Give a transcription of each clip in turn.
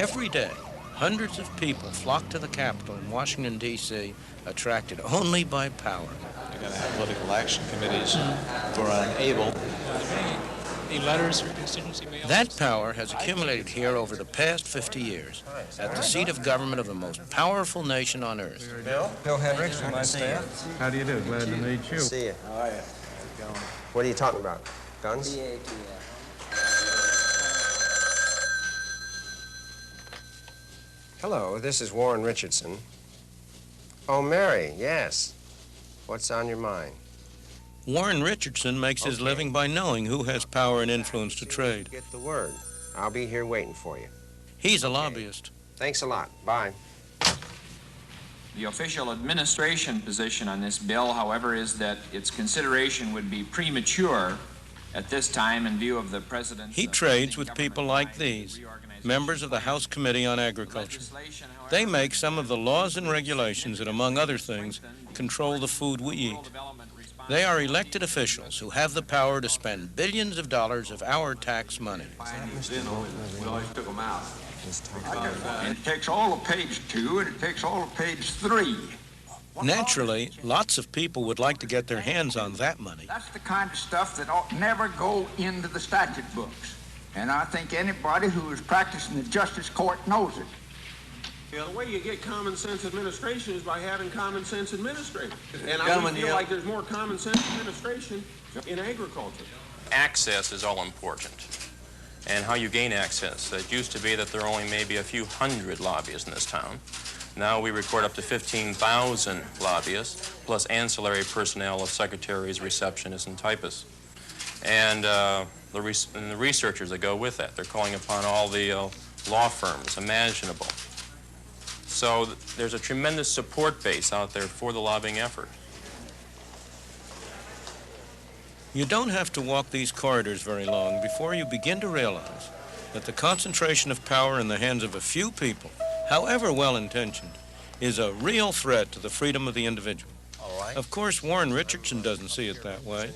Every day, hundreds of people flock to the Capitol in Washington, D.C., attracted only by power. You're going to have political action committees who are unable. Any letters or constituency mail? That power has accumulated here over the past 50 years at the seat of government of the most powerful nation on earth. Bill Hendricks from my staff. How do you do? Glad to meet you. See you. How are you? What are you talking about? Guns? Hello, this is Warren Richardson. Oh, Mary, yes. What's on your mind? Warren Richardson makes his living by knowing who has power and influence to trade. Get the word. I'll be here waiting for you. He's a lobbyist. Thanks a lot. Bye. The official administration position on this bill, however, is that its consideration would be premature at this time in view of the president's... He trades with people like these, members of the House Committee on Agriculture. They make some of the laws and regulations that, among other things, control the food we eat. They are elected officials who have the power to spend billions of dollars of our tax money. We always took them out. It takes all of page 2 and it takes all of page 3. Naturally, lots of people would like to get their hands on that money. That's the kind of stuff that ought never go into the statute books. And I think anybody who is practicing the justice court knows it. The way you get common sense administration is by having common sense administrators. And I would feel like there's more common sense administration in agriculture. Access is all important. And how you gain access. It used to be that there are only maybe a few hundred lobbyists in this town. Now we record up to 15,000 lobbyists, plus ancillary personnel of secretaries, receptionists, and typists. And the researchers that go with that. They're calling upon all the law firms imaginable. So there's a tremendous support base out there for the lobbying effort. You don't have to walk these corridors very long before you begin to realize that the concentration of power in the hands of a few people, however well-intentioned, is a real threat to the freedom of the individual. Of course, Warren Richardson doesn't see it that way.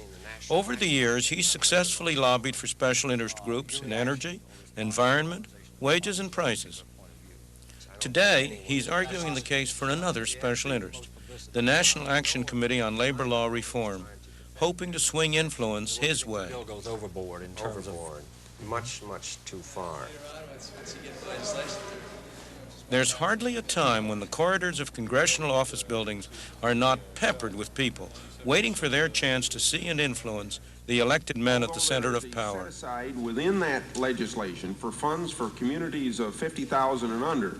Over the years, he's successfully lobbied for special interest groups in energy, environment, wages, and prices. Today, he's arguing the case for another special interest, the National Action Committee on Labor Law Reform, hoping to swing influence his way. The bill goes overboard in terms of... Much, much too far. There's hardly a time when the corridors of congressional office buildings are not peppered with people waiting for their chance to see and influence the elected men at the center of power. Set aside within that legislation for funds for communities of 50,000 and under,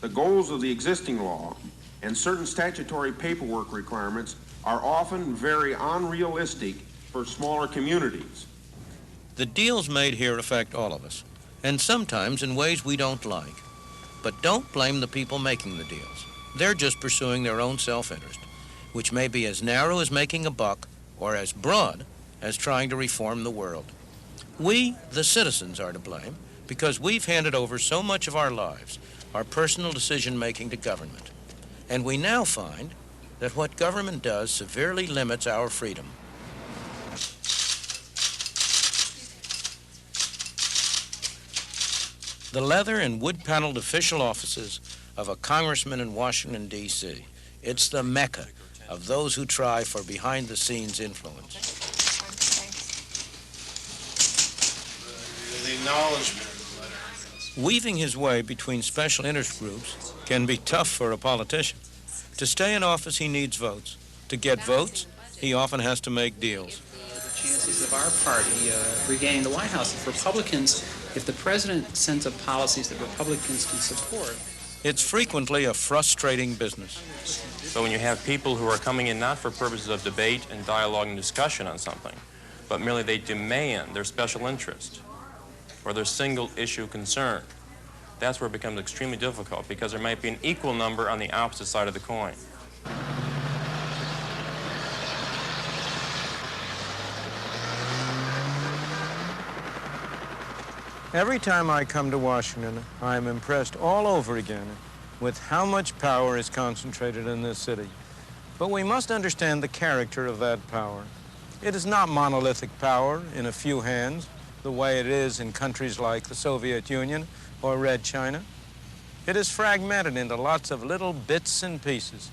the goals of the existing law and certain statutory paperwork requirements are often very unrealistic for smaller communities. The deals made here affect all of us, and sometimes in ways we don't like. But don't blame the people making the deals. They're just pursuing their own self-interest, which may be as narrow as making a buck or as broad as trying to reform the world. We, the citizens, are to blame because we've handed over so much of our lives, our personal decision-making to government. And we now find that what government does severely limits our freedom. The leather and wood-paneled official offices of a congressman in Washington, D.C. It's the mecca of those who try for behind-the-scenes influence. The acknowledgement. Weaving his way between special interest groups can be tough for a politician. To stay in office, he needs votes. To get votes, he often has to make deals. The chances of our party regaining the White House, if Republicans, if the president sends up policies that Republicans can support. It's frequently a frustrating business. But when you have people who are coming in not for purposes of debate and dialogue and discussion on something, but merely they demand their special interest or their single issue concern, that's where it becomes extremely difficult because there might be an equal number on the opposite side of the coin. Every time I come to Washington, I'm impressed all over again with how much power is concentrated in this city. But we must understand the character of that power. It is not monolithic power in a few hands, the way it is in countries like the Soviet Union or Red China. It is fragmented into lots of little bits and pieces,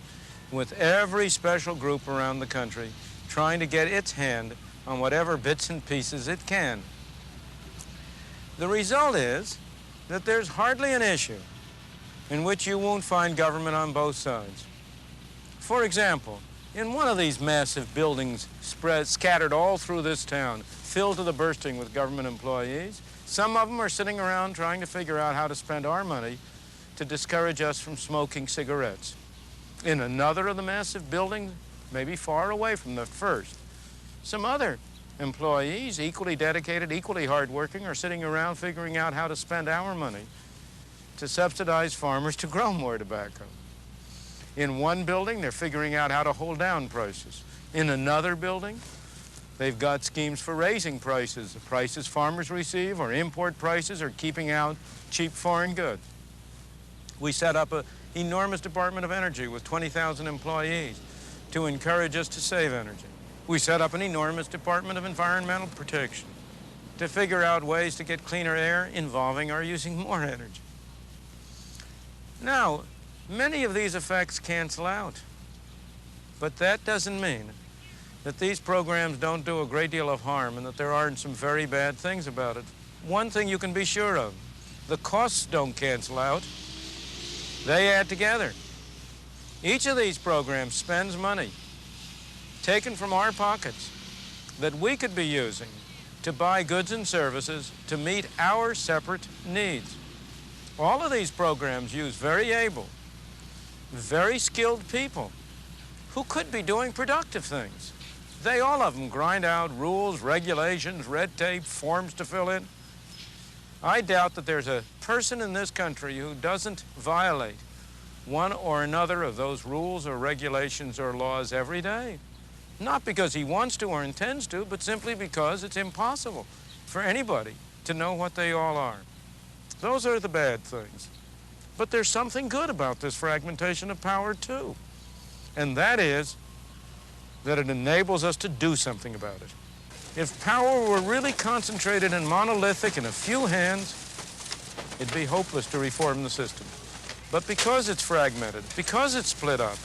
with every special group around the country trying to get its hand on whatever bits and pieces it can. The result is that there's hardly an issue in which you won't find government on both sides. For example, in one of these massive buildings scattered all through this town, filled to the bursting with government employees, some of them are sitting around trying to figure out how to spend our money to discourage us from smoking cigarettes. In another of the massive buildings, maybe far away from the first, some other employees, equally dedicated, equally hardworking, are sitting around figuring out how to spend our money to subsidize farmers to grow more tobacco. In one building, they're figuring out how to hold down prices. In another building, they've got schemes for raising prices, the prices farmers receive, or import prices, or keeping out cheap foreign goods. We set up an enormous Department of Energy with 20,000 employees to encourage us to save energy. We set up an enormous Department of Environmental Protection to figure out ways to get cleaner air involving our using more energy. Now, many of these effects cancel out, but that doesn't mean that these programs don't do a great deal of harm and that there aren't some very bad things about it. One thing you can be sure of, the costs don't cancel out, they add together. Each of these programs spends money taken from our pockets that we could be using to buy goods and services to meet our separate needs. All of these programs use very able, very skilled people who could be doing productive things. They, all of them, grind out rules, regulations, red tape, forms to fill in. I doubt that there's a person in this country who doesn't violate one or another of those rules or regulations or laws every day. Not because he wants to or intends to, but simply because it's impossible for anybody to know what they all are. Those are the bad things. But there's something good about this fragmentation of power, too. And that is that it enables us to do something about it. If power were really concentrated and monolithic in a few hands, it'd be hopeless to reform the system. But because it's fragmented, because it's split up,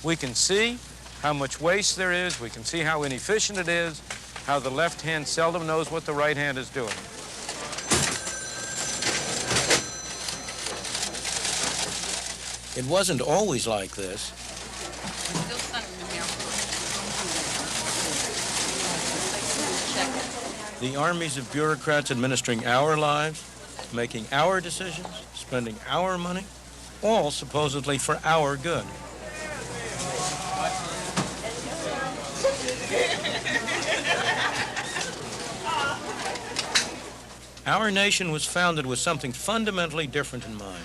we can see how much waste there is, we can see how inefficient it is, how the left hand seldom knows what the right hand is doing. It wasn't always like this. The armies of bureaucrats administering our lives, making our decisions, spending our money, all supposedly for our good. Our nation was founded with something fundamentally different in mind.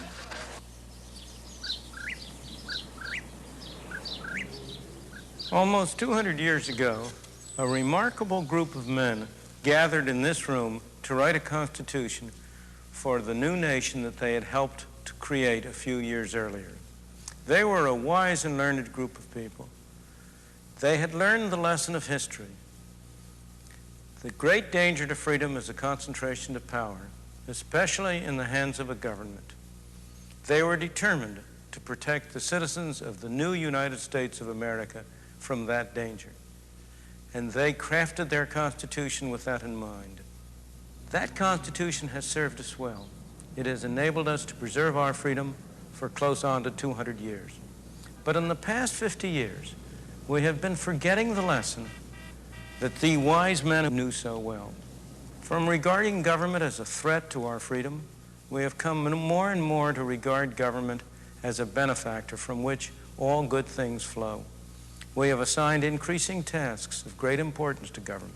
Almost 200 years ago, a remarkable group of men gathered in this room to write a constitution for the new nation that they had helped to create a few years earlier. They were a wise and learned group of people. They had learned the lesson of history. The great danger to freedom is a concentration of power, especially in the hands of a government. They were determined to protect the citizens of the new United States of America from that danger. And they crafted their Constitution with that in mind. That Constitution has served us well. It has enabled us to preserve our freedom for close on to 200 years. But in the past 50 years, we have been forgetting the lesson that the wise men knew so well. From regarding government as a threat to our freedom, we have come more and more to regard government as a benefactor from which all good things flow. We have assigned increasing tasks of great importance to government.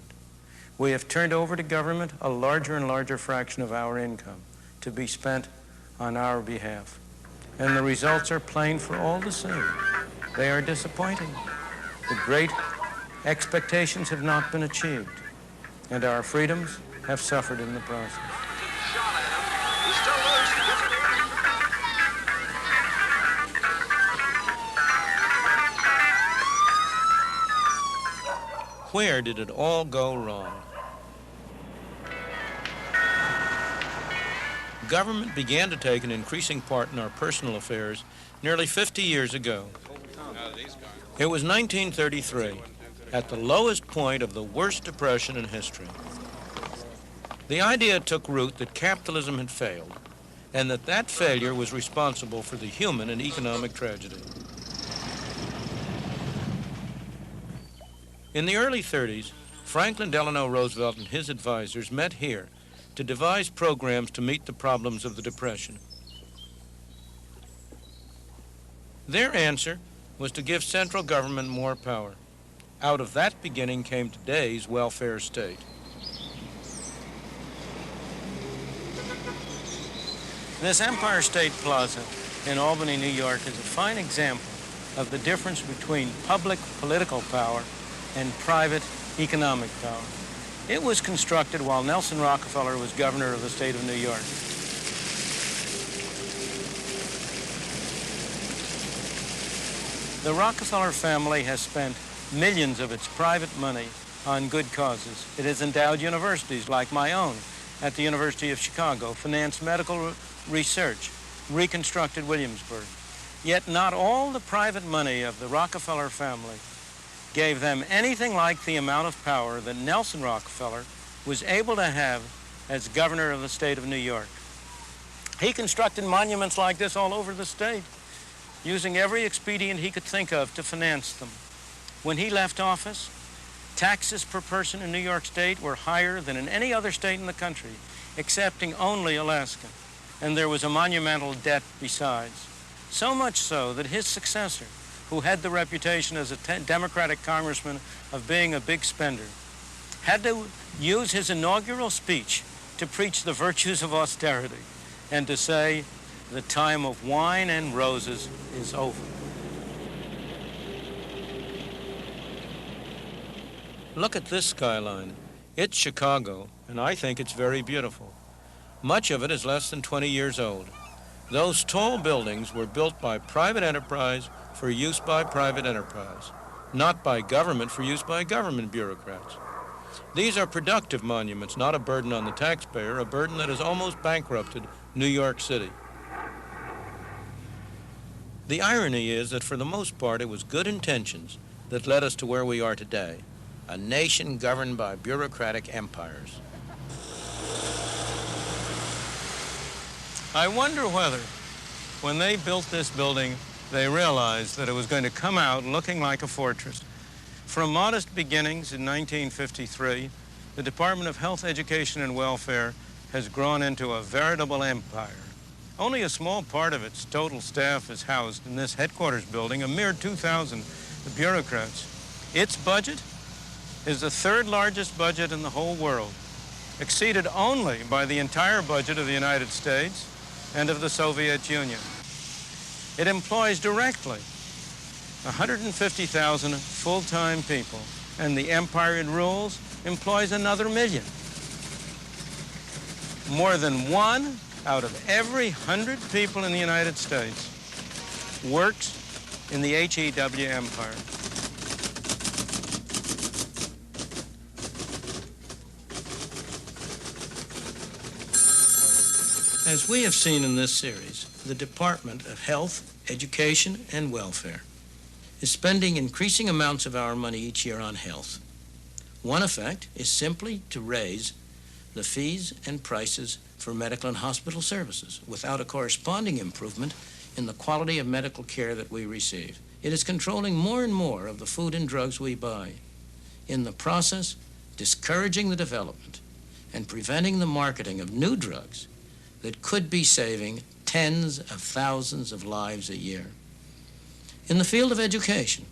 We have turned over to government a larger and larger fraction of our income to be spent on our behalf. And the results are plain for all to see. They are disappointing. The great expectations have not been achieved, and our freedoms have suffered in the process. Where did it all go wrong? government began to take an increasing part in our personal affairs nearly 50 years ago. It was 1933, at the lowest point of the worst depression in history. The idea took root that capitalism had failed, and that failure was responsible for the human and economic tragedy. In the early 30s, Franklin Delano Roosevelt and his advisors met here to devise programs to meet the problems of the Depression. Their answer was to give central government more power. Out of that beginning came today's welfare state. This Empire State Plaza in Albany, New York is a fine example of the difference between public political power and private economic power. It was constructed while Nelson Rockefeller was governor of the state of New York. The Rockefeller family has spent millions of its private money on good causes. It has endowed universities like my own at the University of Chicago, financed medical research, reconstructed Williamsburg. Yet not all the private money of the Rockefeller family gave them anything like the amount of power that Nelson Rockefeller was able to have as governor of the state of New York. He constructed monuments like this all over the state, using every expedient he could think of to finance them. When he left office, taxes per person in New York State were higher than in any other state in the country, excepting only Alaska. And there was a monumental debt besides. So much so that his successor, who had the reputation as a Democratic congressman of being a big spender, had to use his inaugural speech to preach the virtues of austerity and to say, the time of wine and roses is over. Look at this skyline. It's Chicago, and I think it's very beautiful. Much of it is less than 20 years old. Those tall buildings were built by private enterprise for use by private enterprise, not by government for use by government bureaucrats. These are productive monuments, not a burden on the taxpayer, a burden that has almost bankrupted New York City. The irony is that for the most part it was good intentions that led us to where we are today, a nation governed by bureaucratic empires. I wonder whether, when they built this building, they realized that it was going to come out looking like a fortress. From modest beginnings in 1953, the Department of Health, Education, and Welfare has grown into a veritable empire. Only a small part of its total staff is housed in this headquarters building, a mere 2,000 bureaucrats. Its budget is the third largest budget in the whole world, exceeded only by the entire budget of the United States and of the Soviet Union. It employs directly 150,000 full-time people, and the empire it rules employs another million. More than 1 out of every 100 people in the United States works in the HEW empire. As we have seen in this series, the Department of Health, Education, and Welfare is spending increasing amounts of our money each year on health. One effect is simply to raise the fees and prices for medical and hospital services without a corresponding improvement in the quality of medical care that we receive. It is controlling more and more of the food and drugs we buy, in the process discouraging the development and preventing the marketing of new drugs that could be saving tens of thousands of lives a year. In the field of education,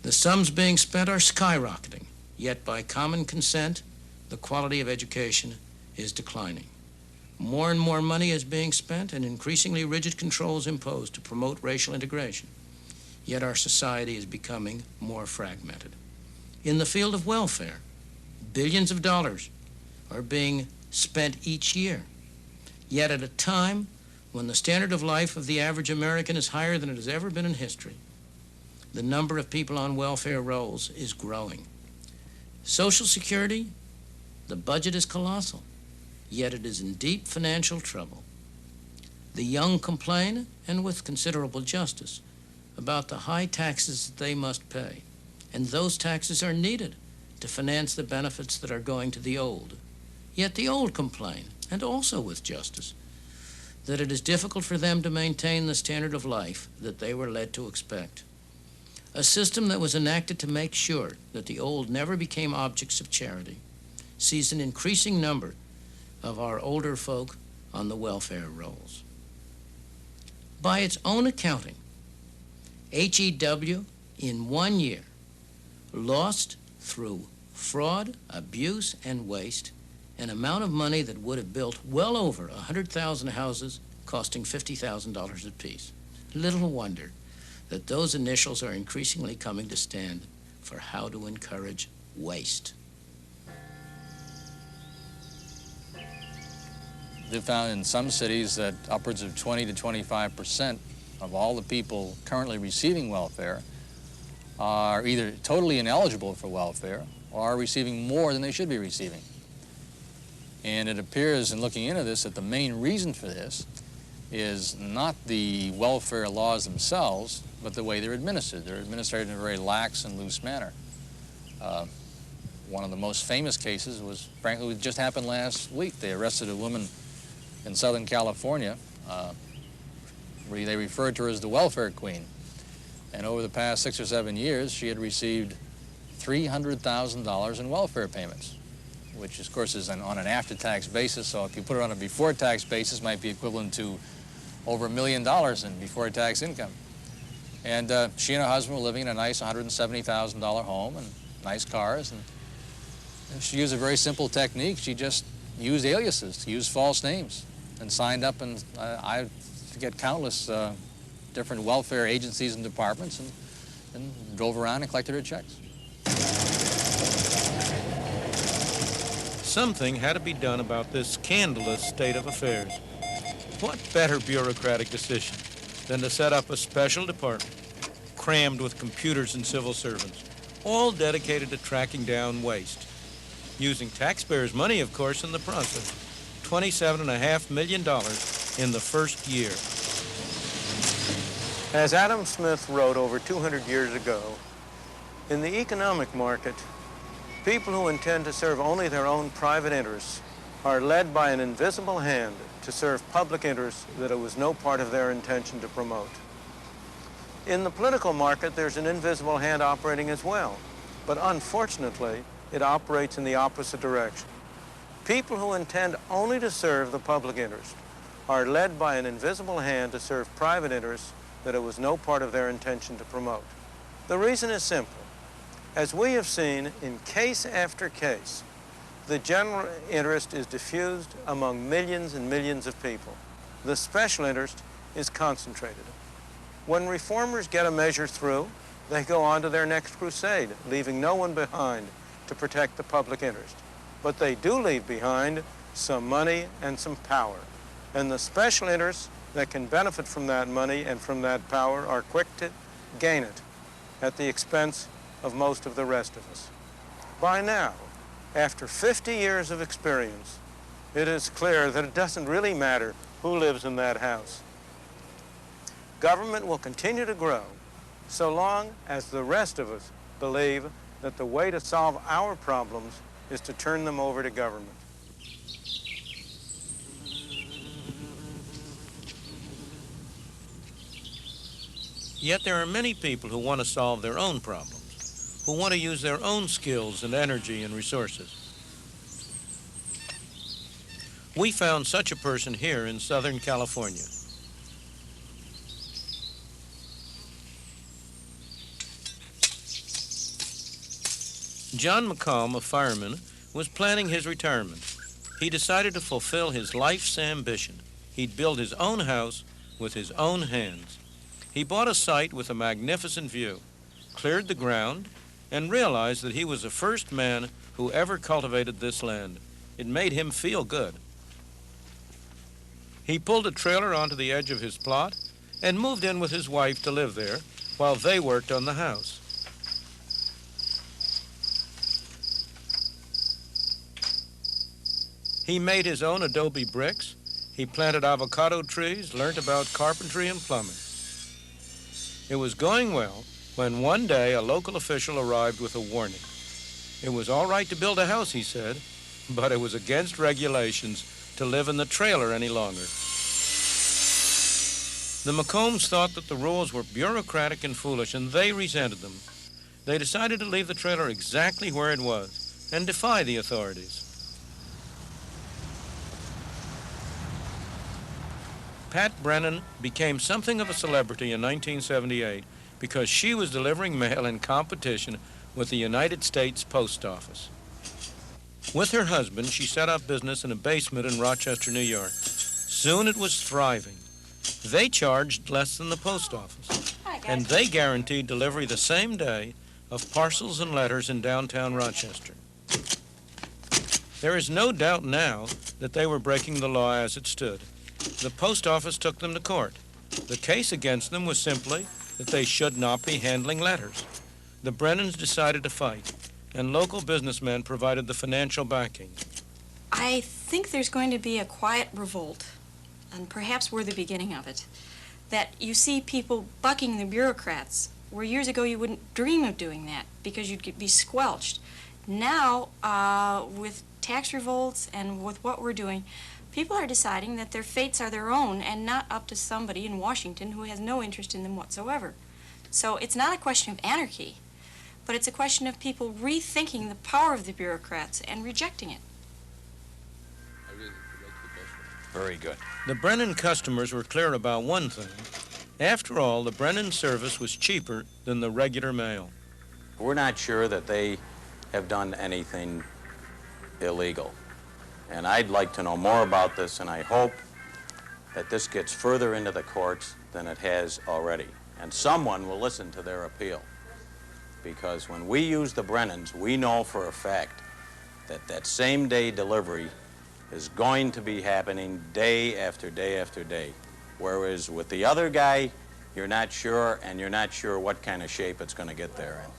the sums being spent are skyrocketing, yet by common consent, the quality of education is declining. More and more money is being spent and increasingly rigid controls imposed to promote racial integration, yet our society is becoming more fragmented. In the field of welfare, billions of dollars are being spent each year. Yet at a time when the standard of life of the average American is higher than it has ever been in history, the number of people on welfare rolls is growing. Social Security, the budget is colossal. yet it is in deep financial trouble. The young complain, and with considerable justice, about the high taxes that they must pay, and those taxes are needed to finance the benefits that are going to the old. Yet the old complain, and also with justice, that it is difficult for them to maintain the standard of life that they were led to expect. A system that was enacted to make sure that the old never became objects of charity sees an increasing number of our older folk on the welfare rolls. By its own accounting, HEW in 1 year lost through fraud, abuse, and waste an amount of money that would have built well over 100,000 houses costing $50,000 apiece. Little wonder that those initials are increasingly coming to stand for how to encourage waste. They found in some cities that upwards of 20 to 25% of all the people currently receiving welfare are either totally ineligible for welfare or are receiving more than they should be receiving. And it appears in looking into this that the main reason for this is not the welfare laws themselves, but the way they're administered. They're administered in a very lax and loose manner. One of the most famous cases was, frankly, it just happened last week. They arrested a woman in Southern California. They referred to her as the welfare queen. And over the past 6 or 7 years, she had received $300,000 in welfare payments, which, of course, is on an after-tax basis. So if you put it on a before-tax basis, it might be equivalent to over $1 million in before-tax income. And she and her husband were living in a nice $170,000 home and nice cars. And she used a very simple technique. She just used aliases, used false names, and signed up, and I forget, countless different welfare agencies and departments, and drove around and collected her checks. Something had to be done about this scandalous state of affairs. What better bureaucratic decision than to set up a special department crammed with computers and civil servants, all dedicated to tracking down waste, using taxpayers' money, of course, in the process. $27.5 million in the first year. As Adam Smith wrote over 200 years ago, in the economic market, people who intend to serve only their own private interests are led by an invisible hand to serve public interests that it was no part of their intention to promote. In the political market, there's an invisible hand operating as well, but unfortunately, it operates in the opposite direction. People who intend only to serve the public interest are led by an invisible hand to serve private interests that it was no part of their intention to promote. The reason is simple. As we have seen in case after case, the general interest is diffused among millions and millions of people. The special interest is concentrated. When reformers get a measure through, they go on to their next crusade, leaving no one behind to protect the public interest. But they do leave behind some money and some power. And the special interests that can benefit from that money and from that power are quick to gain it at the expense of most of the rest of us. By now, after 50 years of experience, it is clear that it doesn't really matter who lives in that house. Government will continue to grow so long as the rest of us believe that the way to solve our problems is to turn them over to government. Yet there are many people who want to solve their own problems, who want to use their own skills and energy and resources. We found such a person here in Southern California. John McComb, a fireman, was planning his retirement. He decided to fulfill his life's ambition. He'd build his own house with his own hands. He bought a site with a magnificent view, cleared the ground, and realized that he was the first man who ever cultivated this land. It made him feel good. He pulled a trailer onto the edge of his plot and moved in with his wife to live there while they worked on the house. He made his own adobe bricks. He planted avocado trees, learned about carpentry and plumbing. It was going well when one day a local official arrived with a warning. It was all right to build a house, he said, but it was against regulations to live in the trailer any longer. The McCombs thought that the rules were bureaucratic and foolish, and they resented them. They decided to leave the trailer exactly where it was and defy the authorities. Pat Brennan became something of a celebrity in 1978 because she was delivering mail in competition with the United States Post Office. With her husband, she set up business in a basement in Rochester, New York. Soon it was thriving. They charged less than the post office, and they guaranteed delivery the same day of parcels and letters in downtown Rochester. There is no doubt now that they were breaking the law as it stood. The post office took them to court. The case against them was simply that they should not be handling letters. The Brennans decided to fight, and local businessmen provided the financial backing. I think there's going to be a quiet revolt, and perhaps we're the beginning of it. That you see people bucking the bureaucrats, where years ago you wouldn't dream of doing that because you'd be squelched. Now, with tax revolts and with what we're doing, people are deciding that their fates are their own and not up to somebody in Washington who has no interest in them whatsoever. So it's not a question of anarchy, but it's a question of people rethinking the power of the bureaucrats and rejecting it. Very good. The Brennan customers were clear about one thing. After all, the Brennan service was cheaper than the regular mail. We're not sure that they have done anything illegal. And I'd like to know more about this, and I hope that this gets further into the courts than it has already. And someone will listen to their appeal. Because when we use the Brennans, we know for a fact that that same-day delivery is going to be happening day after day after day. Whereas with the other guy, you're not sure, and you're not sure what kind of shape it's going to get there in.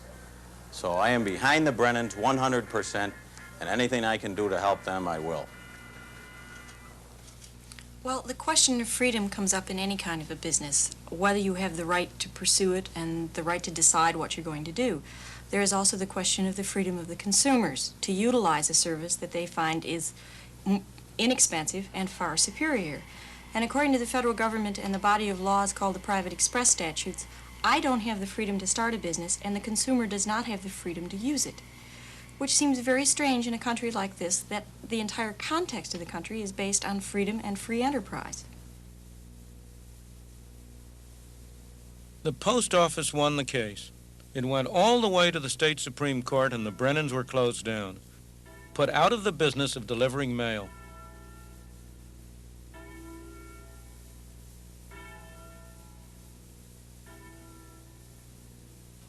So I am behind the Brennans 100%, and anything I can do to help them, I will. Well, the question of freedom comes up in any kind of a business, whether you have the right to pursue it and the right to decide what you're going to do. There is also the question of the freedom of the consumers to utilize a service that they find is inexpensive and far superior. And according to the federal government and the body of laws called the Private Express Statutes, I don't have the freedom to start a business, and the consumer does not have the freedom to use it, which seems very strange in a country like this, that the entire context of the country is based on freedom and free enterprise. The post office won the case. It went all the way to the state Supreme Court, and the Brennans were closed down, put out of the business of delivering mail.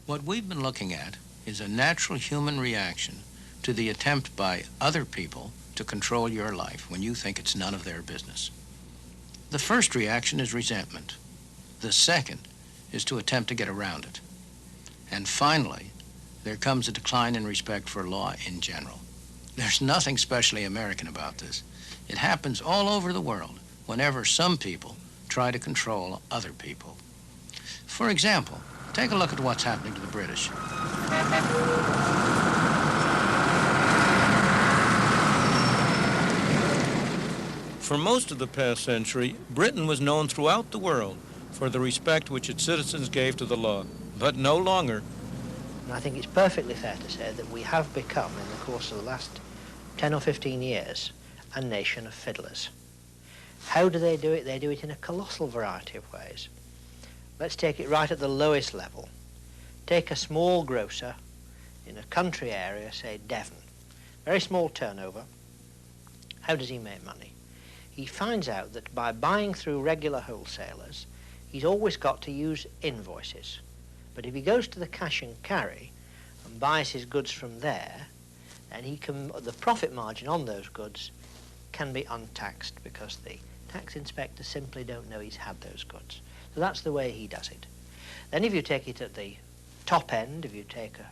What we've been looking at is a natural human reaction to the attempt by other people to control your life when you think it's none of their business. The first reaction is resentment. The second is to attempt to get around it. And finally, there comes a decline in respect for law in general. There's nothing specially American about this. It happens all over the world whenever some people try to control other people. For example, take a look at what's happening to the British. For most of the past century, Britain was known throughout the world for the respect which its citizens gave to the law, but no longer. And I think it's perfectly fair to say that we have become, in the course of the last 10 or 15 years, a nation of fiddlers. How do they do it? They do it in a colossal variety of ways. Let's take it right at the lowest level. Take a small grocer in a country area, say Devon. Very small turnover. How does he make money? He finds out that by buying through regular wholesalers, he's always got to use invoices. But if he goes to the cash and carry and buys his goods from there, then the profit margin on those goods can be untaxed because the tax inspectors simply don't know he's had those goods. So that's the way he does it. Then if you take it at the top end, if you take a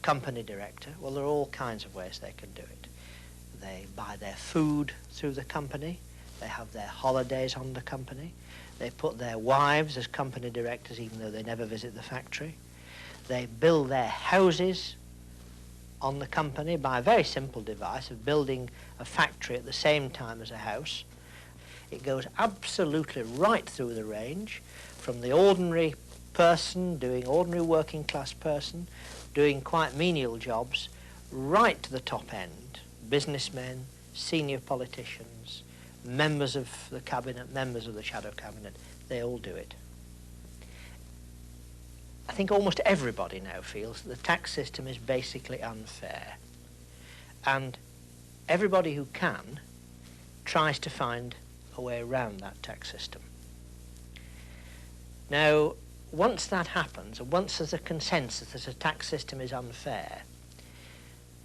company director, well, there are all kinds of ways they can do it. They buy their food through the company. They have their holidays on the company. They put their wives as company directors even though they never visit the factory. They build their houses on the company by a very simple device of building a factory at the same time as a house. It goes absolutely right through the range, from the ordinary person doing ordinary working class person, doing quite menial jobs, right to the top end. Businessmen, senior politicians, members of the cabinet, members of the shadow cabinet, they all do it. I think almost everybody now feels that the tax system is basically unfair. And everybody who can tries to find a way around that tax system. Now, once that happens, and once there's a consensus that a tax system is unfair,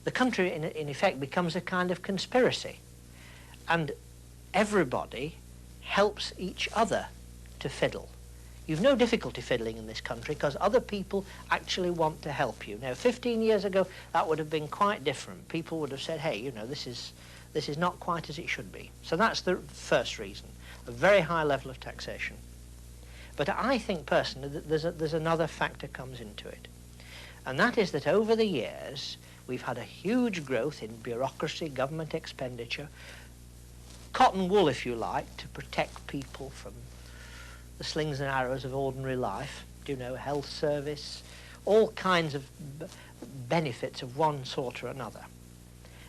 the country, in effect, becomes a kind of conspiracy. And everybody helps each other to fiddle. You've no difficulty fiddling in this country because other people actually want to help you. Now, 15 years ago, that would have been quite different. People would have said, hey, you know, this is not quite as it should be. So that's the first reason, a very high level of taxation. But I think personally that there's another factor comes into it. And that is that over the years, we've had a huge growth in bureaucracy, government expenditure, cotton wool, if you like, to protect people from the slings and arrows of ordinary life, you know, health service, all kinds of benefits of one sort or another.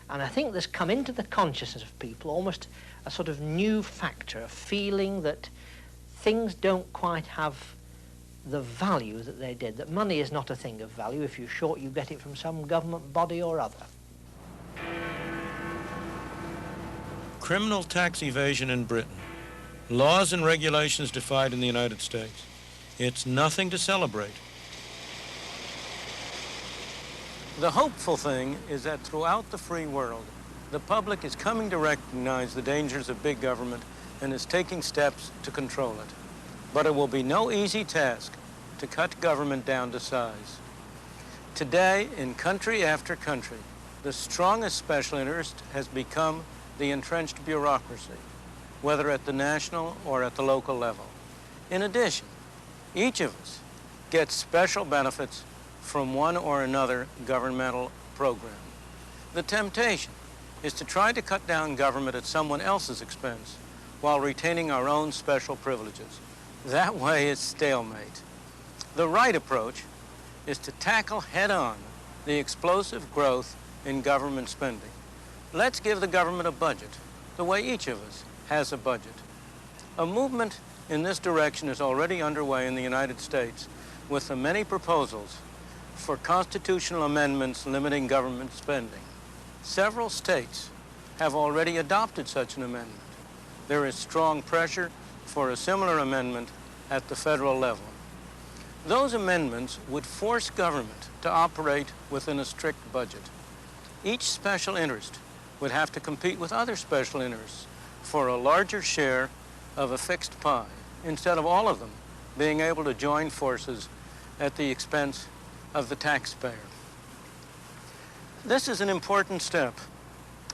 And I think there's come into the consciousness of people almost a sort of new factor, a feeling that things don't quite have the value that they did, that money is not a thing of value. If you're short, you get it from some government body or other. Criminal tax evasion in Britain. Laws and regulations defied in the United States. It's nothing to celebrate. The hopeful thing is that throughout the free world, the public is coming to recognize the dangers of big government and is taking steps to control it. But it will be no easy task to cut government down to size. Today, in country after country, the strongest special interest has become the entrenched bureaucracy, whether at the national or at the local level. In addition, each of us gets special benefits from one or another governmental program. The temptation is to try to cut down government at someone else's expense while retaining our own special privileges. That way is stalemate. The right approach is to tackle head-on the explosive growth in government spending. Let's give the government a budget, the way each of us has a budget. A movement in this direction is already underway in the United States with the many proposals for constitutional amendments limiting government spending. Several states have already adopted such an amendment. There is strong pressure for a similar amendment at the federal level. Those amendments would force government to operate within a strict budget. Each special interest would have to compete with other special interests for a larger share of a fixed pie, instead of all of them being able to join forces at the expense of the taxpayer. This is an important step,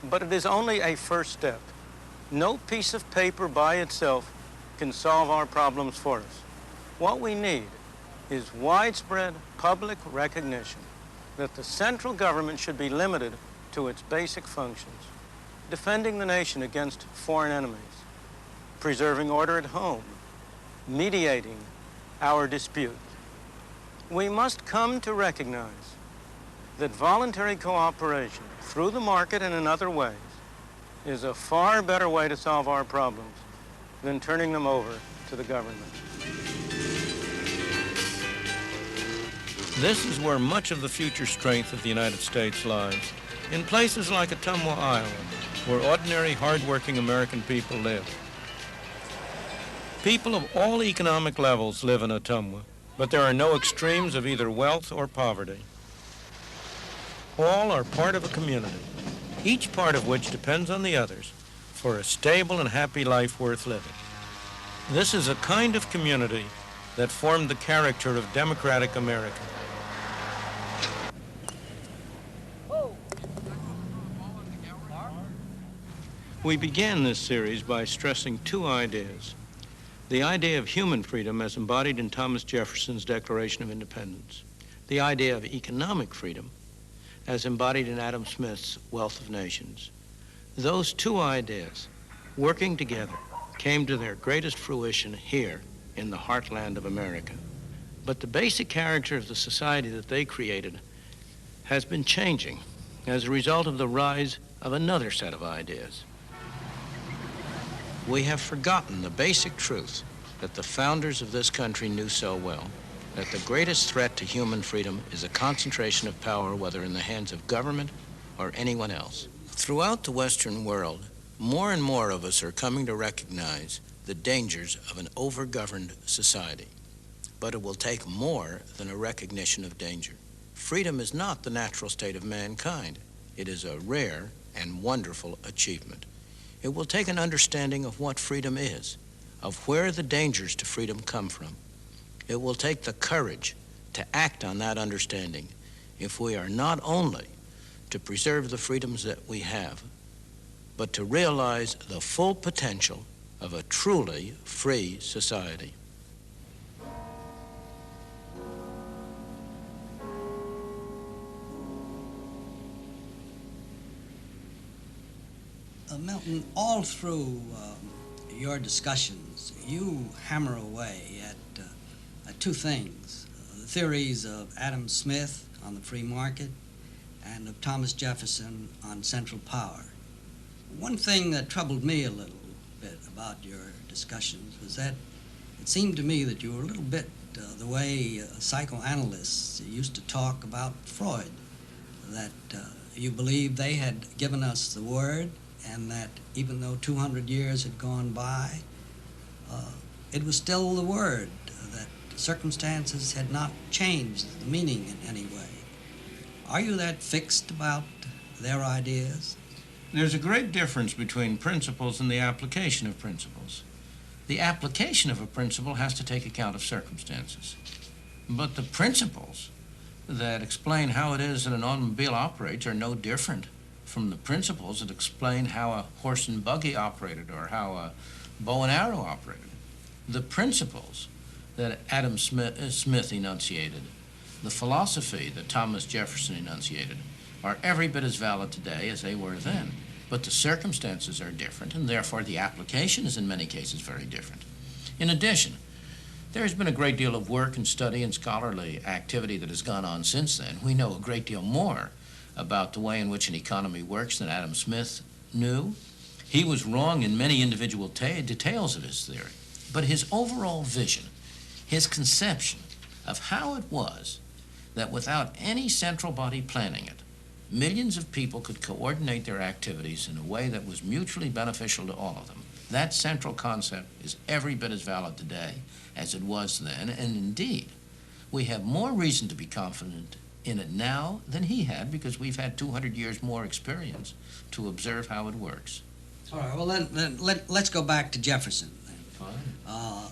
but it is only a first step. No piece of paper by itself can solve our problems for us. What we need is widespread public recognition that the central government should be limited to its basic functions: defending the nation against foreign enemies, preserving order at home, mediating our disputes. We must come to recognize that voluntary cooperation through the market and in other ways is a far better way to solve our problems than turning them over to the government. This is where much of the future strength of the United States lies, in places like Ottumwa, Iowa, where ordinary, hard-working American people live. People of all economic levels live in Ottumwa, but there are no extremes of either wealth or poverty. All are part of a community, each part of which depends on the others for a stable and happy life worth living. This is a kind of community that formed the character of democratic America. We began this series by stressing two ideas. The idea of human freedom as embodied in Thomas Jefferson's Declaration of Independence. The idea of economic freedom as embodied in Adam Smith's Wealth of Nations. Those two ideas, working together, came to their greatest fruition here in the heartland of America. But the basic character of the society that they created has been changing as a result of the rise of another set of ideas. We have forgotten the basic truth that the founders of this country knew so well, that the greatest threat to human freedom is a concentration of power, whether in the hands of government or anyone else. Throughout the Western world, more and more of us are coming to recognize the dangers of an over-governed society. But it will take more than a recognition of danger. Freedom is not the natural state of mankind. It is a rare and wonderful achievement. It will take an understanding of what freedom is, of where the dangers to freedom come from. It will take the courage to act on that understanding if we are not only to preserve the freedoms that we have, but to realize the full potential of a truly free society. Milton, all through your discussions, you hammer away at two things. The theories of Adam Smith on the free market and of Thomas Jefferson on central power. One thing that troubled me a little bit about your discussions was that it seemed to me that you were a little bit the way psychoanalysts used to talk about Freud, that you believed they had given us the word, and that even though 200 years had gone by, it was still the word, that circumstances had not changed the meaning in any way. Are you that fixed about their ideas? There's a great difference between principles and the application of principles. The application of a principle has to take account of circumstances. But the principles that explain how it is that an automobile operates are no different from the principles that explain how a horse and buggy operated or how a bow and arrow operated. The principles that Adam Smith enunciated, the philosophy that Thomas Jefferson enunciated, are every bit as valid today as they were then. But the circumstances are different, and therefore the application is in many cases very different. In addition, there has been a great deal of work and study and scholarly activity that has gone on since then. We know a great deal more about the way in which an economy works than Adam Smith knew. He was wrong in many individual details of his theory, but his overall vision, his conception of how it was that without any central body planning it, millions of people could coordinate their activities in a way that was mutually beneficial to all of them. That central concept is every bit as valid today as it was then, and indeed, we have more reason to be confident in it now than he had, because we've had 200 years more experience to observe how it works. All right, well then let's go back to Jefferson. Fine.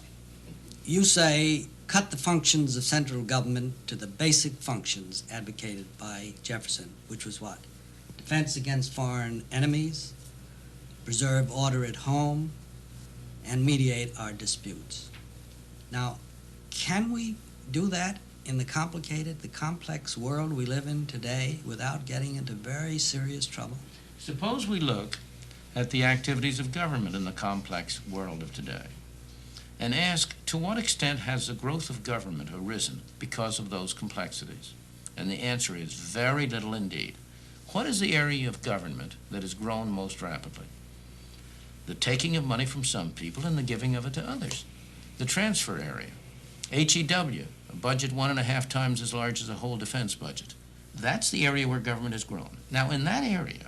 You say cut the functions of central government to the basic functions advocated by Jefferson, which was what? Defense against foreign enemies, preserve order at home, and mediate our disputes. Now, can we do that in the complicated, the complex world we live in today without getting into very serious trouble? Suppose we look at the activities of government in the complex world of today and ask, to what extent has the growth of government arisen because of those complexities? And the answer is very little indeed. What is the area of government that has grown most rapidly? The taking of money from some people and the giving of it to others. The transfer area. HEW, a budget 1.5 times as large as a whole defense budget. That's the area where government has grown. Now, in that area,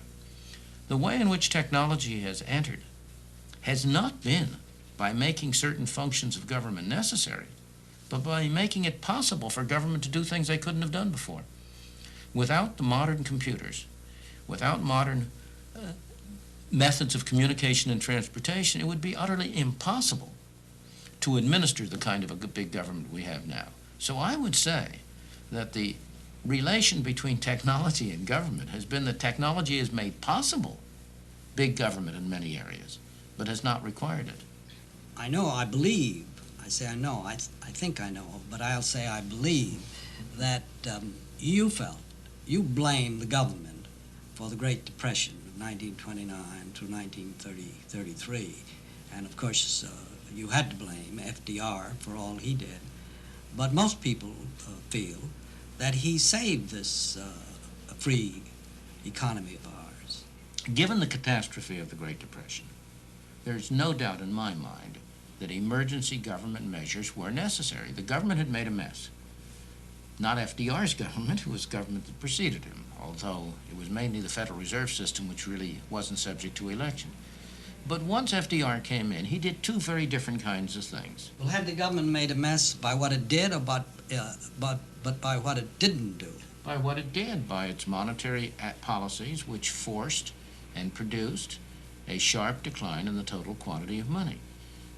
the way in which technology has entered has not been by making certain functions of government necessary, but by making it possible for government to do things they couldn't have done before. Without the modern computers, without modern methods of communication and transportation, it would be utterly impossible to administer the kind of a big government we have now. So I would say that the relation between technology and government has been that technology has made possible big government in many areas, but has not required it. I know, I believe, I say I know, I think I know, but I'll say I believe that you blamed the government for the Great Depression of 1929 to 1933. And of course, you had to blame FDR for all he did. But most people feel that he saved this free economy of ours. Given the catastrophe of the Great Depression, there's no doubt in my mind that emergency government measures were necessary. The government had made a mess. Not FDR's government, it was government that preceded him, although it was mainly the Federal Reserve System which really wasn't subject to election. But once FDR came in, he did two very different kinds of things. Well, had the government made a mess by what it did, or but by what it didn't do? By what it did, by its monetary policies, which forced and produced a sharp decline in the total quantity of money.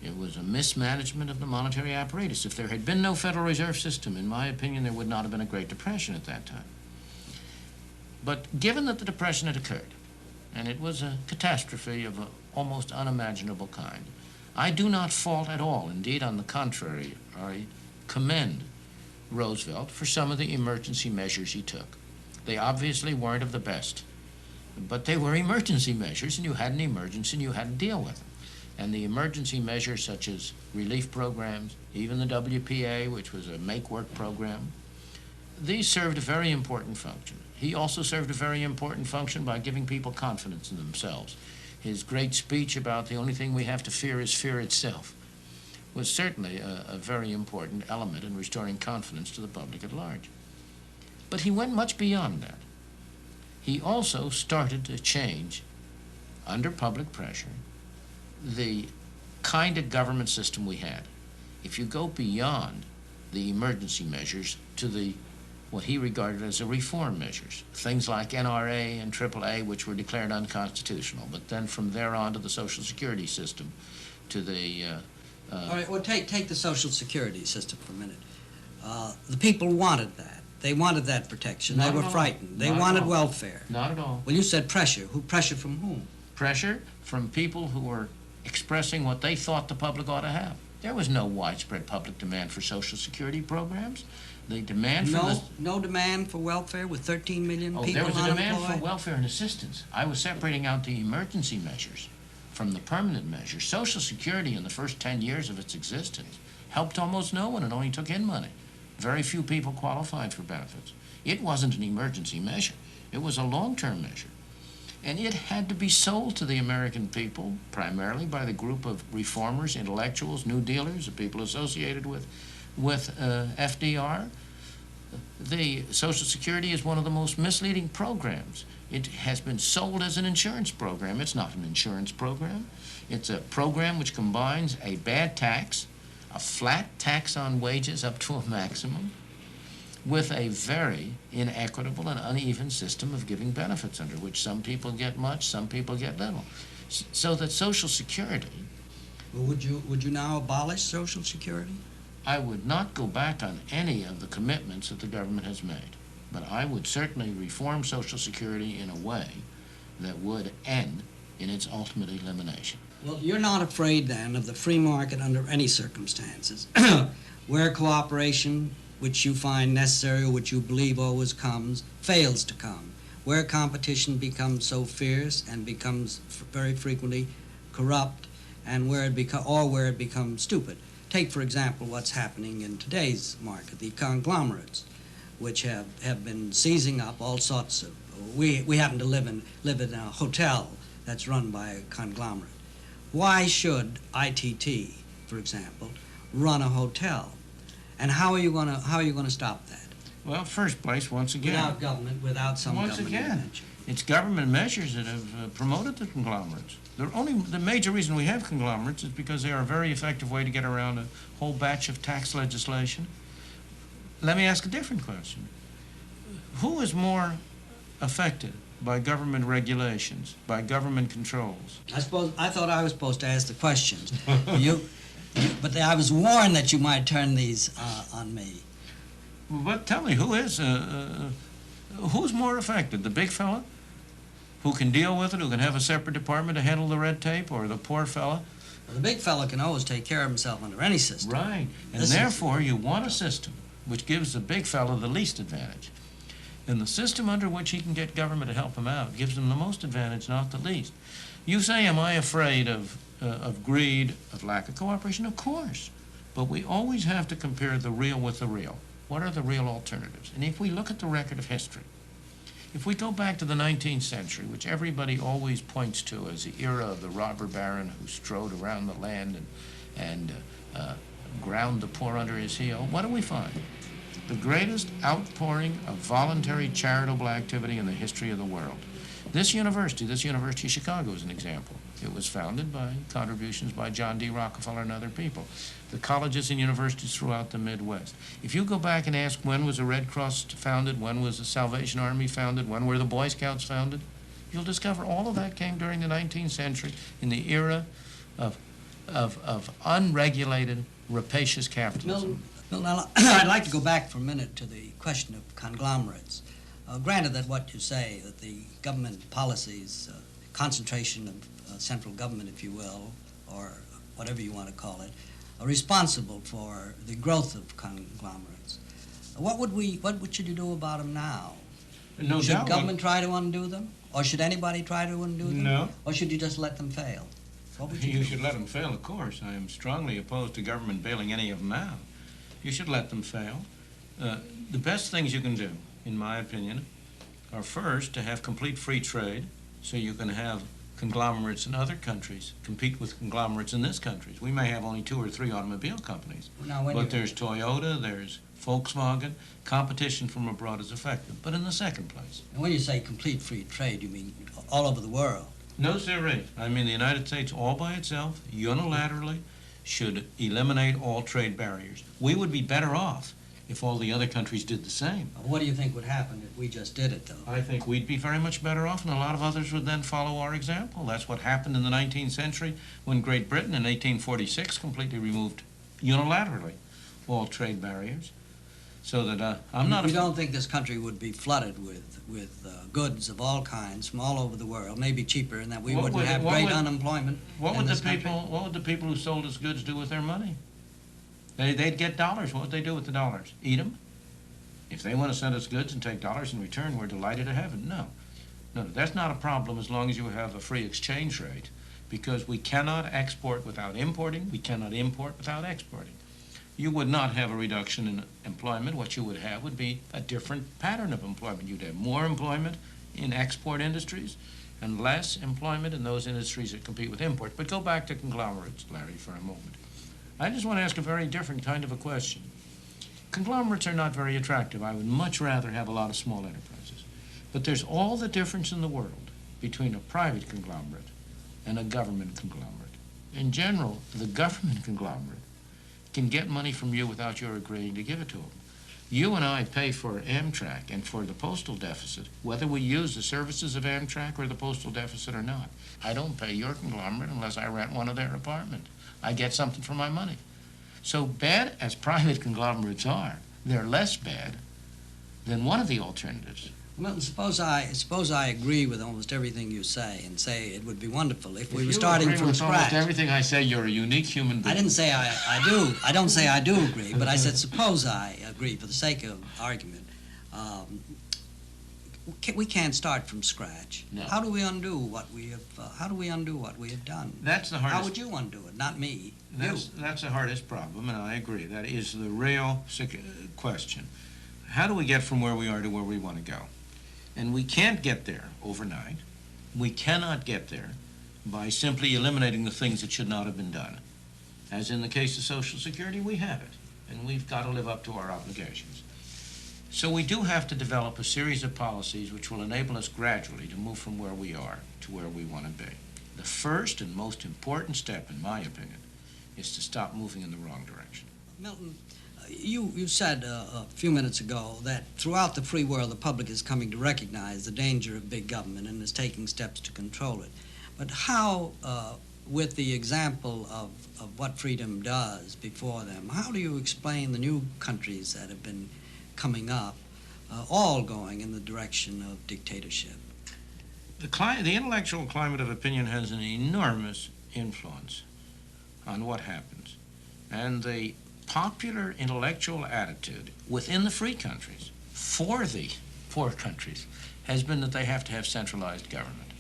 It was a mismanagement of the monetary apparatus. If there had been no Federal Reserve System, in my opinion, there would not have been a Great Depression at that time. But given that the Depression had occurred, and it was a catastrophe of an almost unimaginable kind, I do not fault at all. Indeed, on the contrary, I commend Roosevelt for some of the emergency measures he took. They obviously weren't of the best, but they were emergency measures, and you had an emergency and you had to deal with them. And the emergency measures such as relief programs, even the WPA, which was a make-work program, these served a very important function. He also served a very important function by giving people confidence in themselves. His great speech about the only thing we have to fear is fear itself was certainly a very important element in restoring confidence to the public at large. But he went much beyond that. He also started to change, under public pressure, the kind of government system we had. If you go beyond the emergency measures to the what he regarded as the reform measures, things like NRA and AAA, which were declared unconstitutional, but then from there on to the Social Security system, to the... All right, well, take the Social Security system for a minute. The people wanted that. They wanted that protection. They were frightened. They wanted welfare. Not at all. Well, you said pressure. Pressure from whom? Pressure from people who were expressing what they thought the public ought to have. There was no widespread public demand for Social Security programs. The demand for no demand for welfare with 13 million people there was a unemployed? demand for welfare and assistance. I was separating out the emergency measures from the permanent measures. Social Security in the first 10 years of its existence helped almost no one and only took in money. Very few people qualified for benefits. It wasn't an emergency measure. It was a long-term measure. And it had to be sold to the American people, primarily by the group of reformers, intellectuals, New Dealers, the people associated with FDR. The Social Security is one of the most misleading programs. It has been sold as an insurance program. It's not an insurance program. It's a program which combines a bad tax, a flat tax on wages up to a maximum, with a very inequitable and uneven system of giving benefits under which some people get much, some people get little. So that Social Security... Well, would you now abolish Social Security? I would not go back on any of the commitments that the government has made, but I would certainly reform Social Security in a way that would end in its ultimate elimination. Well, you're not afraid then of the free market under any circumstances, where cooperation, which you find necessary or which you believe always comes, fails to come, where competition becomes so fierce and becomes very frequently corrupt, and where it becomes stupid. Take, for example, what's happening in today's market, the conglomerates, which have been seizing up all sorts of... We happen to live in a hotel that's run by a conglomerate. Why should ITT, for example, run a hotel? And how are you going to stop that? Well, first place, once again... Without government, without some once government again, intervention. It's government measures that have promoted the conglomerates. The major reason we have conglomerates is because they are a very effective way to get around a whole batch of tax legislation. Let me ask a different question. Who is more affected by government regulations, by government controls? I thought I was supposed to ask the questions. But I was warned that you might turn these on me. But tell me, who's more affected? The big fella who can deal with it, who can have a separate department to handle the red tape, or the poor fella? Well, the big fella can always take care of himself under any system. Right. And therefore, you want a system which gives the big fella the least advantage. And the system under which he can get government to help him out gives him the most advantage, not the least. You say, am I afraid of greed, of lack of cooperation? Of course. But we always have to compare the real with the real. What are the real alternatives? And if we look at the record of history, if we go back to the 19th century, which everybody always points to as the era of the robber baron who strode around the land and ground the poor under his heel, what do we find? The greatest outpouring of voluntary charitable activity in the history of the world. This University of Chicago is an example. It was founded by contributions by John D. Rockefeller and other people. The colleges and universities throughout the Midwest. If you go back and ask when was the Red Cross founded, when was the Salvation Army founded, when were the Boy Scouts founded, you'll discover all of that came during the 19th century in the era of unregulated, rapacious capitalism. Milton, I'd like to go back for a minute to the question of conglomerates. Granted that what you say, that the government policies, concentration of central government, if you will, or whatever you want to call it, are responsible for the growth of conglomerates. What should you do about them now? No should doubt. Government try to undo them? Or should anybody try to undo them? No. Or should you just let them fail? What would You do? should let them fail, of course. I am strongly opposed to government bailing any of them out. You should let them fail. The best things you can do, in my opinion, are first to have complete free trade, so you can have conglomerates in other countries compete with conglomerates in this country. We may have only 2 or 3 automobile companies, but there's Toyota, there's Volkswagen. Competition from abroad is effective. But in the second place. And when you say complete free trade, you mean all over the world? No, sirree. I mean the United States all by itself, unilaterally, should eliminate all trade barriers. We would be better off if all the other countries did the same. What do you think would happen if we just did it, though? I think we'd be very much better off, and a lot of others would then follow our example. That's what happened in the 19th century when Great Britain in 1846 completely removed unilaterally all trade barriers. So that I'm not... You don't think this country would be flooded with goods of all kinds from all over the world, maybe cheaper, and that we wouldn't have great unemployment in this country? What would the people who sold us goods do with their money? They'd get dollars. What would they do with the dollars? Eat them? If they want to send us goods and take dollars in return, we're delighted to have it. No. No, that's not a problem as long as you have a free exchange rate, because we cannot export without importing. We cannot import without exporting. You would not have a reduction in employment. What you would have would be a different pattern of employment. You'd have more employment in export industries and less employment in those industries that compete with import. But go back to conglomerates, Larry, for a moment. I just want to ask a very different kind of a question. Conglomerates are not very attractive. I would much rather have a lot of small enterprises. But there's all the difference in the world between a private conglomerate and a government conglomerate. In general, the government conglomerate can get money from you without your agreeing to give it to them. You and I pay for Amtrak and for the postal deficit, whether we use the services of Amtrak or the postal deficit or not. I don't pay your conglomerate unless I rent one of their apartments. I get something for my money. So bad as private conglomerates are, they're less bad than one of the alternatives. Milton, suppose I agree with almost everything you say and say it would be wonderful if we were starting from scratch. Almost everything I say, you're a unique human being. I didn't say I do. I don't say I do agree, but I said suppose I agree for the sake of argument. We can't start from scratch. No. How do we undo what we have? How do we undo what we have done? That's the hardest. How would you undo it? Not me. That's the hardest problem, and I agree. That is the real question. How do we get from where we are to where we want to go? And we can't get there overnight. We cannot get there by simply eliminating the things that should not have been done. As in the case of Social Security, we have it, and we've got to live up to our obligations. So we do have to develop a series of policies which will enable us gradually to move from where we are to where we want to be. The first and most important step, in my opinion, is to stop moving in the wrong direction. Milton, you said a few minutes ago that throughout the free world the public is coming to recognize the danger of big government and is taking steps to control it. But how, with the example of what freedom does before them, how do you explain the new countries that have been coming up, all going in the direction of dictatorship? The intellectual climate of opinion has an enormous influence on what happens. And the popular intellectual attitude within the free countries for the poor countries has been that they have to have centralized government.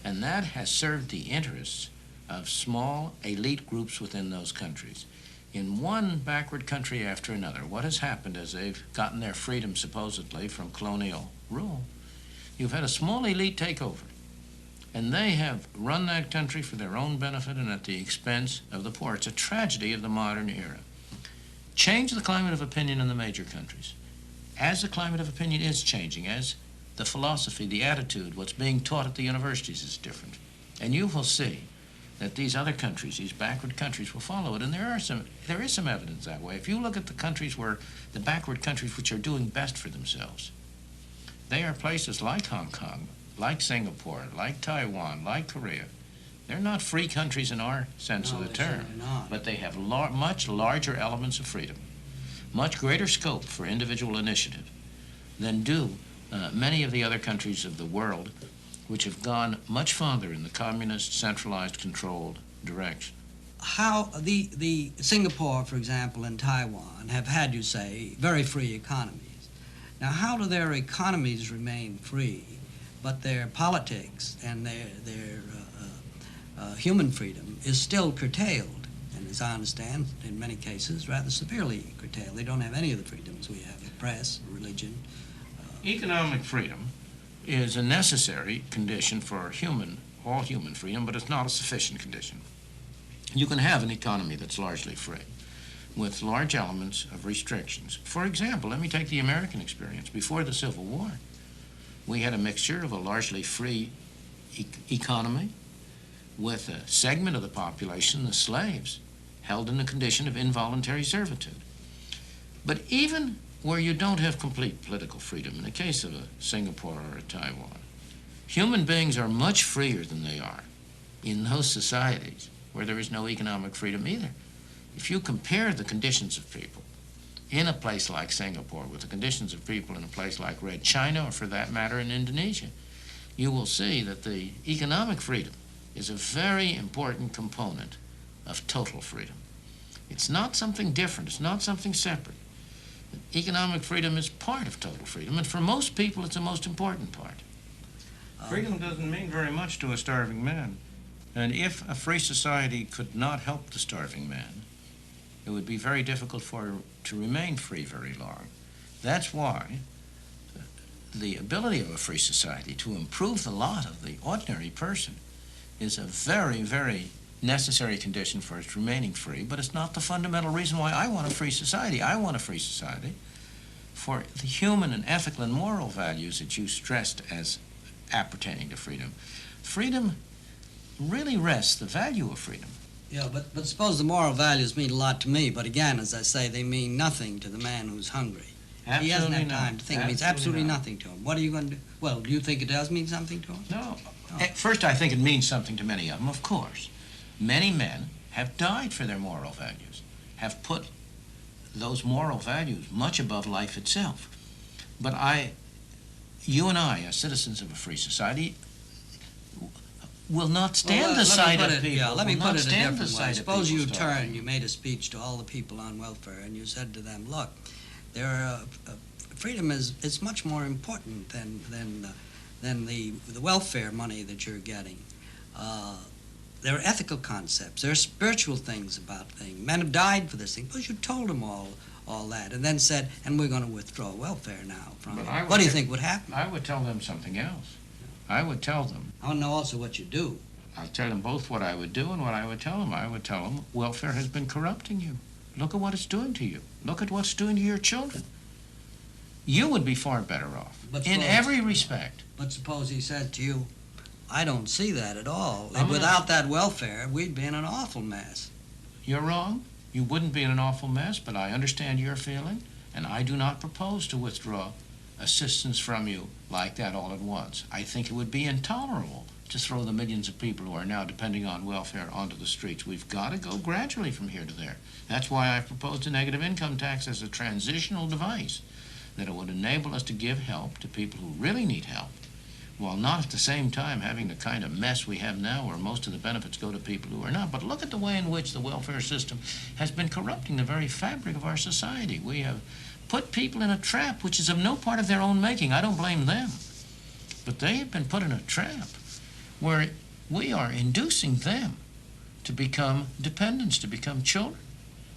And that has served the interests of small elite groups within those countries. In one backward country after another, what has happened as they've gotten their freedom supposedly from colonial rule, you've had a small elite take over. And they have run that country for their own benefit and at the expense of the poor. It's a tragedy of the modern era. Change the climate of opinion in the major countries. As the climate of opinion is changing, as the philosophy, the attitude, what's being taught at the universities is different. And you will see that these other countries, these backward countries, will follow it. And there is some evidence that way. If you look at the countries the backward countries which are doing best for themselves, they are places like Hong Kong, like Singapore, like Taiwan, like Korea. They're not free countries in our sense of the term, but they have much larger elements of freedom, much greater scope for individual initiative than do many of the other countries of the world which have gone much farther in the communist, centralized, controlled direction. How the Singapore, for example, and Taiwan have had, you say, very free economies. Now, how do their economies remain free, but their politics and their human freedom is still curtailed, and as I understand, in many cases, rather severely curtailed? They don't have any of the freedoms we have, the press, religion. Economic freedom is a necessary condition for all human freedom, but it's not a sufficient condition. You can have an economy that's largely free, with large elements of restrictions. For example, let me take the American experience. Before the Civil War, we had a mixture of a largely free economy with a segment of the population, the slaves, held in a condition of involuntary servitude. But even where you don't have complete political freedom, in the case of a Singapore or a Taiwan, human beings are much freer than they are in those societies where there is no economic freedom either. If you compare the conditions of people in a place like Singapore with the conditions of people in a place like Red China, or for that matter in Indonesia, you will see that the economic freedom is a very important component of total freedom. It's not something different, it's not something separate. Economic freedom is part of total freedom, and for most people it's the most important part. Freedom doesn't mean very much to a starving man. And if a free society could not help the starving man, it would be very difficult for it to remain free very long. That's why the ability of a free society to improve the lot of the ordinary person is a very, very necessary condition for its remaining free, but it's not the fundamental reason why I want a free society. I want a free society for the human and ethical and moral values that you stressed as appertaining to freedom. Freedom really rests, the value of freedom. Yeah, but suppose the moral values mean a lot to me, but again, as I say, they mean nothing to the man who's hungry. Absolutely he hasn't had not. time to think. It means absolutely nothing to him. What are you going to do? Well, do you think it does mean something to him? No. At first, I think it means something to many of them, of course. Many men have died for their moral values, have put those moral values much above life itself. But you and I, as citizens of a free society, will not stand the sight of people. Yeah, let me put it a different way. Suppose you starving. you made a speech to all the people on welfare, and you said to them, look, freedom is much more important than the welfare money that you're getting. There are ethical concepts. There are spiritual things about things. Men have died for this thing. But you told them all that, and then said, and we're going to withdraw welfare now from you. What do you think would happen? I would tell them something else. I would tell them. I want to know also what you do. I'll tell them both what I would do and what I would tell them. I would tell them, welfare has been corrupting you. Look at what it's doing to you. Look at what's doing to your children. You would be far better off, in every respect. But suppose he said to you, I don't see that at all. Without that welfare, we'd be in an awful mess. You're wrong. You wouldn't be in an awful mess, but I understand your feeling, and I do not propose to withdraw assistance from you like that all at once. I think it would be intolerable to throw the millions of people who are now depending on welfare onto the streets. We've got to go gradually from here to there. That's why I've proposed a negative income tax as a transitional device, that it would enable us to give help to people who really need help while not at the same time having the kind of mess we have now where most of the benefits go to people who are not. But look at the way in which the welfare system has been corrupting the very fabric of our society. We have put people in a trap which is of no part of their own making. I don't blame them. But they have been put in a trap where we are inducing them to become dependents, to become children,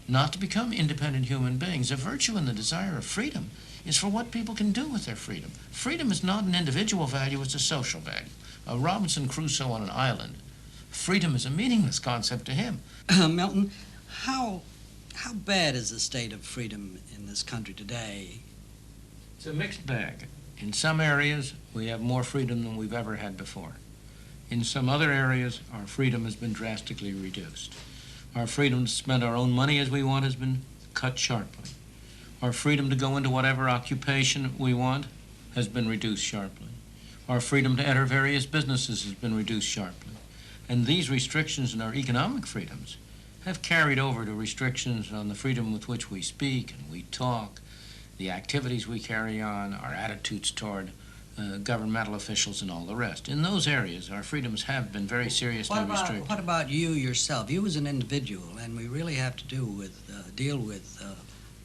not to become independent human beings. The virtue and the desire of freedom is for what people can do with their freedom. Freedom is not an individual value, it's a social value. A Robinson Crusoe on an island, freedom is a meaningless concept to him. Milton, how bad is the state of freedom in this country today? It's a mixed bag. In some areas, we have more freedom than we've ever had before. In some other areas, our freedom has been drastically reduced. Our freedom to spend our own money as we want has been cut sharply. Our freedom to go into whatever occupation we want has been reduced sharply. Our freedom to enter various businesses has been reduced sharply. And these restrictions in our economic freedoms have carried over to restrictions on the freedom with which we speak and we talk, the activities we carry on, our attitudes toward governmental officials and all the rest. In those areas, our freedoms have been very seriously restricted. What about you yourself? You as an individual, and we really have to deal with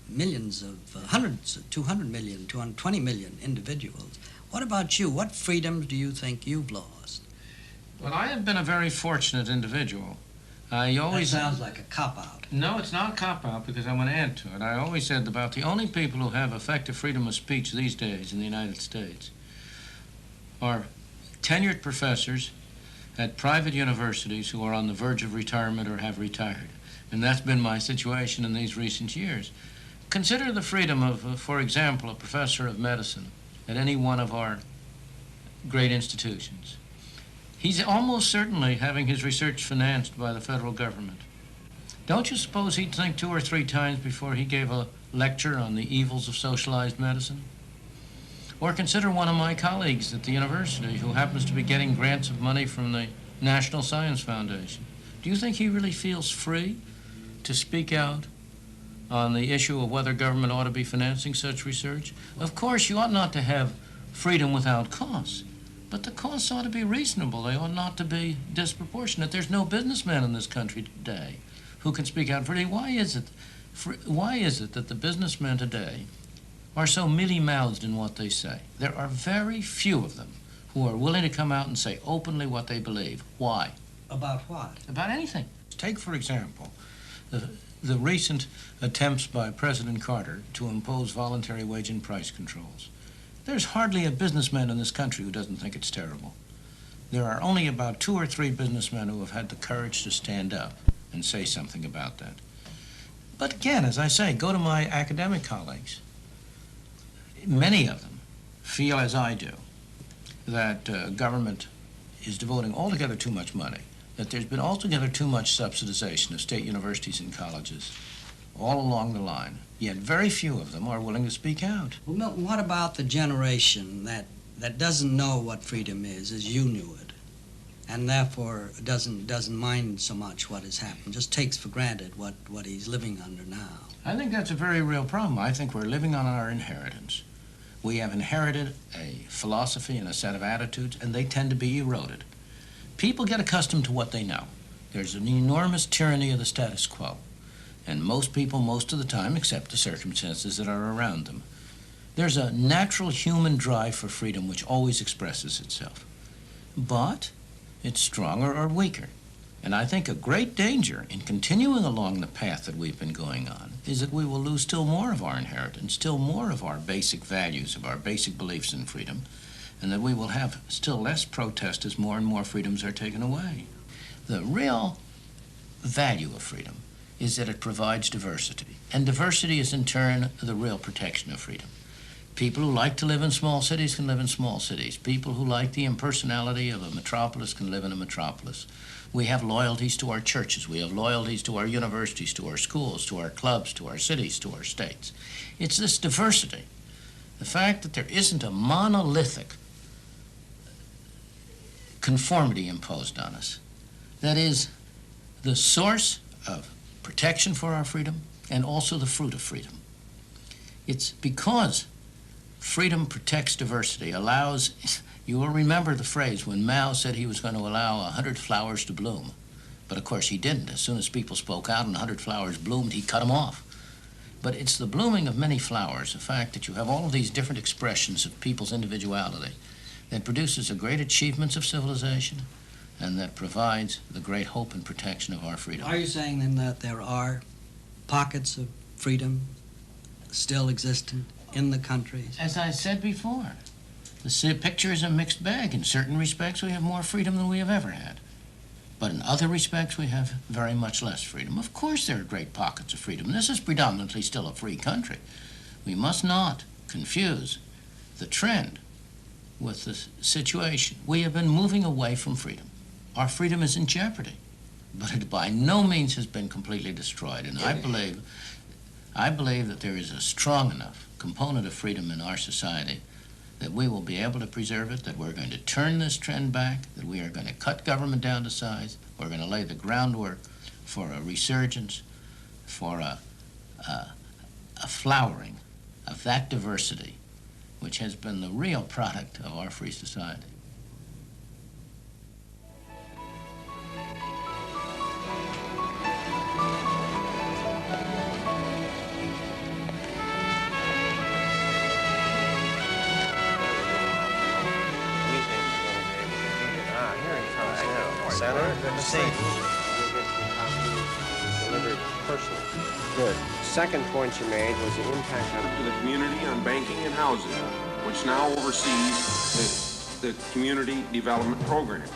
millions of, hundreds, 200 million, 220 million individuals. What about you? What freedoms do you think you've lost? Well, I have been a very fortunate individual. That sounds like a cop-out. No, it's not a cop-out because I'm going to add to it. I always said about the only people who have effective freedom of speech these days in the United States are tenured professors at private universities who are on the verge of retirement or have retired. And that's been my situation in these recent years. Consider the freedom of, for example, a professor of medicine at any one of our great institutions. He's almost certainly having his research financed by the federal government. Don't you suppose he'd think 2 or 3 times before he gave a lecture on the evils of socialized medicine? Or consider one of my colleagues at the university who happens to be getting grants of money from the National Science Foundation. Do you think he really feels free to speak out on the issue of whether government ought to be financing such research? Of course, you ought not to have freedom without costs, but the costs ought to be reasonable. They ought not to be disproportionate. There's no businessman in this country today who can speak out freely. Why is it that the businessmen today are so mealy-mouthed in what they say? There are very few of them who are willing to come out and say openly what they believe. Why? About what? About anything. Take, for example, the recent attempts by President Carter to impose voluntary wage and price controls. There's hardly a businessman in this country who doesn't think it's terrible. There are only about 2 or 3 businessmen who have had the courage to stand up and say something about that. But again, as I say, go to my academic colleagues. Many of them feel, as I do, that government is devoting altogether too much money, that there's been altogether too much subsidization of state universities and colleges all along the line, yet very few of them are willing to speak out. Well, Milton, what about the generation that doesn't know what freedom is as you knew it, and therefore doesn't mind so much what has happened, just takes for granted what he's living under now? I think that's a very real problem. I think we're living on our inheritance. We have inherited a philosophy and a set of attitudes, and they tend to be eroded. People get accustomed to what they know. There's an enormous tyranny of the status quo, and most people, most of the time, accept the circumstances that are around them. There's a natural human drive for freedom which always expresses itself, but it's stronger or weaker. And I think a great danger in continuing along the path that we've been going on is that we will lose still more of our inheritance, still more of our basic values, of our basic beliefs in freedom, and that we will have still less protest as more and more freedoms are taken away. The real value of freedom is that it provides diversity, and diversity is in turn the real protection of freedom. People who like to live in small cities can live in small cities. People who like the impersonality of a metropolis can live in a metropolis. We have loyalties to our churches. We have loyalties to our universities, to our schools, to our clubs, to our cities, to our states. It's this diversity, the fact that there isn't a monolithic conformity imposed on us, that is the source of protection for our freedom and also the fruit of freedom. It's because freedom protects diversity, allows You will remember the phrase when Mao said he was going to allow 100 flowers to bloom. But of course he didn't. As soon as people spoke out and 100 flowers bloomed, he cut them off. But it's the blooming of many flowers, the fact that you have all of these different expressions of people's individuality, that produces the great achievements of civilization and that provides the great hope and protection of our freedom. Are you saying then that there are pockets of freedom still existent in the countries? As I said before, the picture is a mixed bag. In certain respects, we have more freedom than we have ever had. But in other respects, we have very much less freedom. Of course, there are great pockets of freedom. This is predominantly still a free country. We must not confuse the trend with the situation. We have been moving away from freedom. Our freedom is in jeopardy, but it by no means has been completely destroyed. And I believe that there is a strong enough component of freedom in our society that we will be able to preserve it, that we're going to turn this trend back, that we are going to cut government down to size, we're going to lay the groundwork for a resurgence, for a flowering of that diversity which has been the real product of our free society. Senator, good to see you. You'll get some copies delivered personally. Good. Second point you made was the impact to the community on banking and housing, which now oversees the community development programs.